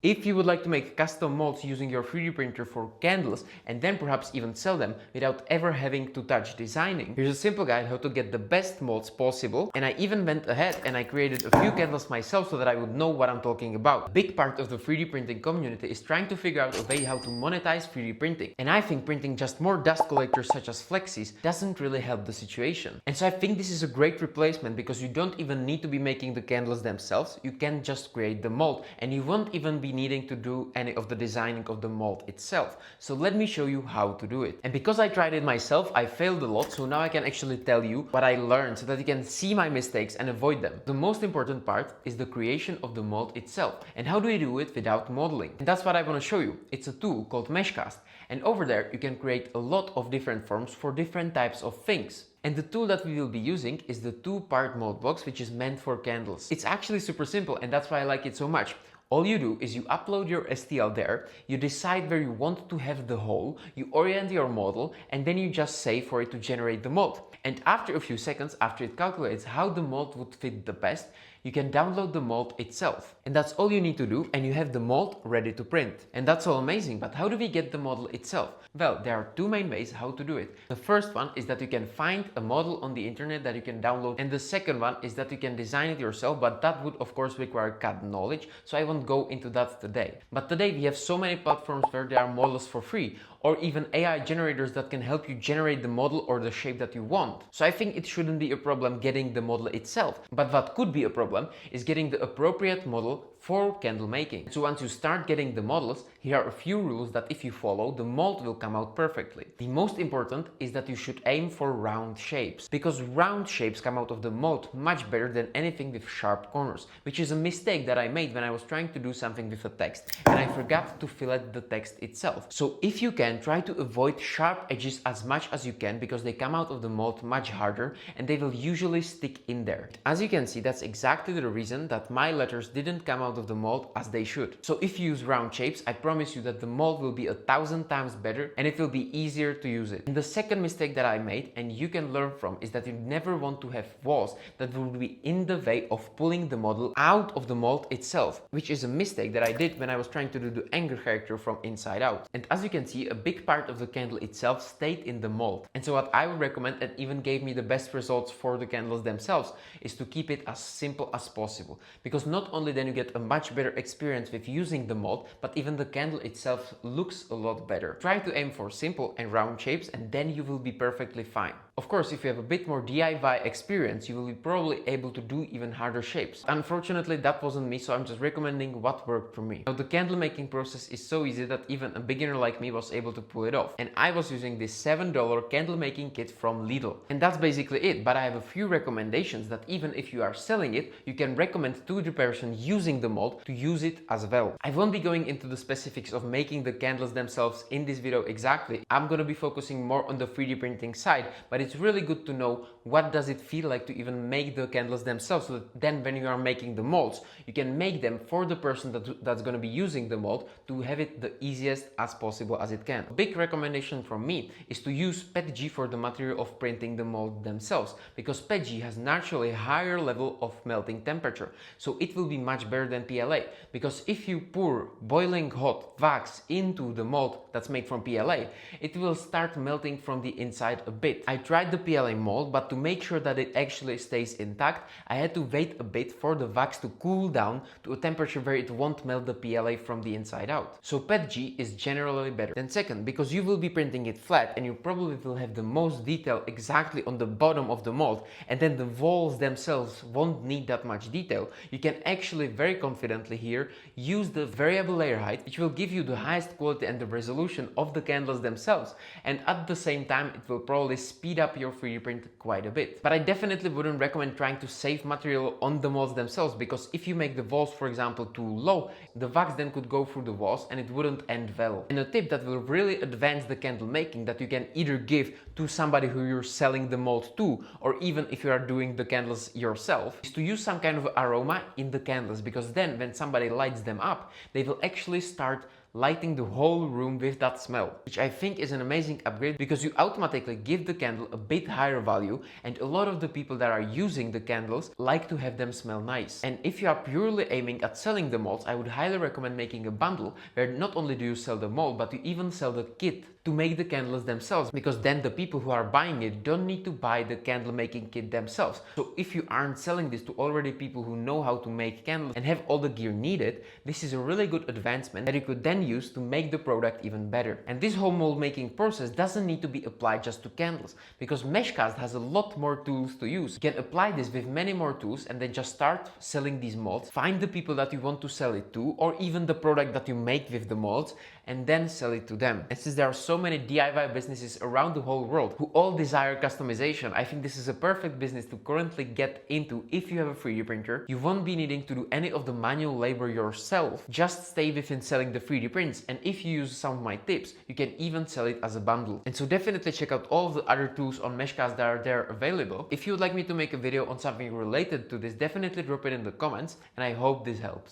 If you would like to make custom molds using your 3D printer for candles and then perhaps even sell them without ever having to touch designing, here's a simple guide how to get the best molds possible. And I even went ahead and I created a few candles myself so that I would know what I'm talking about. A big part of the 3D printing community is trying to figure out a way how to monetize 3D printing. And I think printing just more dust collectors such as flexis doesn't really help the situation. And so I think this is a great replacement because you don't even need to be making the candles themselves. You can just create the mold and you won't even be needing to do any of the designing of the mold itself. So let me show you how to do it. And because I tried it myself, I failed a lot, so now I can actually tell you what I learned so that you can see my mistakes and avoid them. The most important part is the creation of the mold itself. And how do you do it without modeling? And that's what I want to show you. It's a tool called Meshcast. And over there you can create a lot of different forms for different types of things. And the tool that we will be using is the two-part mold box, which is meant for candles. It's actually super simple and that's why I like it so much. All you do is you upload your STL there, you decide where you want to have the hole, you orient your model, and then you just say for it to generate the mold. And after a few seconds, after it calculates how the mold would fit the best, you can download the mold itself. And that's all you need to do, and you have the mold ready to print. And that's all amazing, but how do we get the model itself? Well, there are two main ways how to do it. The first one is that you can find a model on the internet that you can download, and the second one is that you can design it yourself, but that would of course require CAD knowledge, so I won't go into that today. But today we have so many platforms where there are models for free, or even AI generators that can help you generate the model or the shape that you want. So I think it shouldn't be a problem getting the model itself. But what could be a problem is getting the appropriate model for candle making. So once you start getting the models, here are a few rules that if you follow, the mold will come out perfectly. The most important is that you should aim for round shapes, because round shapes come out of the mold much better than anything with sharp corners, which is a mistake that I made when I was trying to do something with a text and I forgot to fillet the text itself. So if you can, try to avoid sharp edges as much as you can because they come out of the mold much harder and they will usually stick in there. As you can see, that's exactly the reason that my letters didn't come out of the mold as they should. So if you use round shapes, I promise you that the mold will be 1,000 times better and it will be easier to use it. And the second mistake that I made, and you can learn from, is that you never want to have walls that will be in the way of pulling the model out of the mold itself, which is a mistake that I did when I was trying to do the anger character from inside out. And as you can see, a big part of the candle itself stayed in the mold. And so what I would recommend, and even gave me the best results for the candles themselves, is to keep it as simple as possible, because not only then you get a much better experience with using the mold, but even the candle itself looks a lot better. Try to aim for simple and round shapes and then you will be perfectly fine. Of course, if you have a bit more DIY experience, you will be probably able to do even harder shapes. Unfortunately, that wasn't me, so I'm just recommending what worked for me. Now, the candle making process is so easy that even a beginner like me was able to pull it off. And I was using this $7 candle making kit from Lidl. And that's basically it, but I have a few recommendations that even if you are selling it, you can recommend to the person using the mold to use it as well. I won't be going into the specifics of making the candles themselves in this video exactly. I'm going to be focusing more on the 3D printing side, but it's really good to know what does it feel like to even make the candles themselves, so that then when you are making the molds, you can make them for the person that's going to be using the mold to have it the easiest as possible as it can. A big recommendation from me is to use PETG for the material of printing the mold themselves, because PETG has naturally a higher level of melting temperature, so it will be much better than PLA. Because if you pour boiling hot wax into the mold that's made from PLA, it will start melting from the inside a bit. I tried the PLA mold, but to make sure that it actually stays intact, I had to wait a bit for the wax to cool down to a temperature where it won't melt the PLA from the inside out. So PETG is generally better. Then second, because you will be printing it flat and you probably will have the most detail exactly on the bottom of the mold, and then the walls themselves won't need that much detail, you can actually very confidently here use the variable layer height, which will give you the highest quality and the resolution of the candles themselves, and at the same time it will probably speed up your 3D print quite a bit. But I definitely wouldn't recommend trying to save material on the molds themselves, because if you make the walls, for example, too low, the wax then could go through the walls and it wouldn't end well. And a tip that will really advance the candle making, that you can either give to somebody who you're selling the mold to, or even if you are doing the candles yourself, is to use some kind of aroma in the candles, because then when somebody lights them up, they will actually start lighting the whole room with that smell, which I think is an amazing upgrade because you automatically give the candle a bit higher value, and a lot of the people that are using the candles like to have them smell nice. And if you are purely aiming at selling the molds, I would highly recommend making a bundle where not only do you sell the mold, but you even sell the kit to make the candles themselves, because then the people who are buying it don't need to buy the candle making kit themselves. So if you aren't selling this to already people who know how to make candles and have all the gear needed, this is a really good advancement that you could then use to make the product even better. And this whole mold making process doesn't need to be applied just to candles, because Meshcast has a lot more tools to use. You can apply this with many more tools and then just start selling these molds, find the people that you want to sell it to, or even the product that you make with the molds, and then sell it to them. And since there are so many DIY businesses around the whole world who all desire customization, I think this is a perfect business to currently get into if you have a 3D printer. You won't be needing to do any of the manual labor yourself, just stay within selling the 3D prints, and if you use some of my tips, you can even sell it as a bundle. And so definitely check out all of the other tools on Meshcast that are there available. If you would like me to make a video on something related to this, definitely drop it in the comments, and I hope this helps.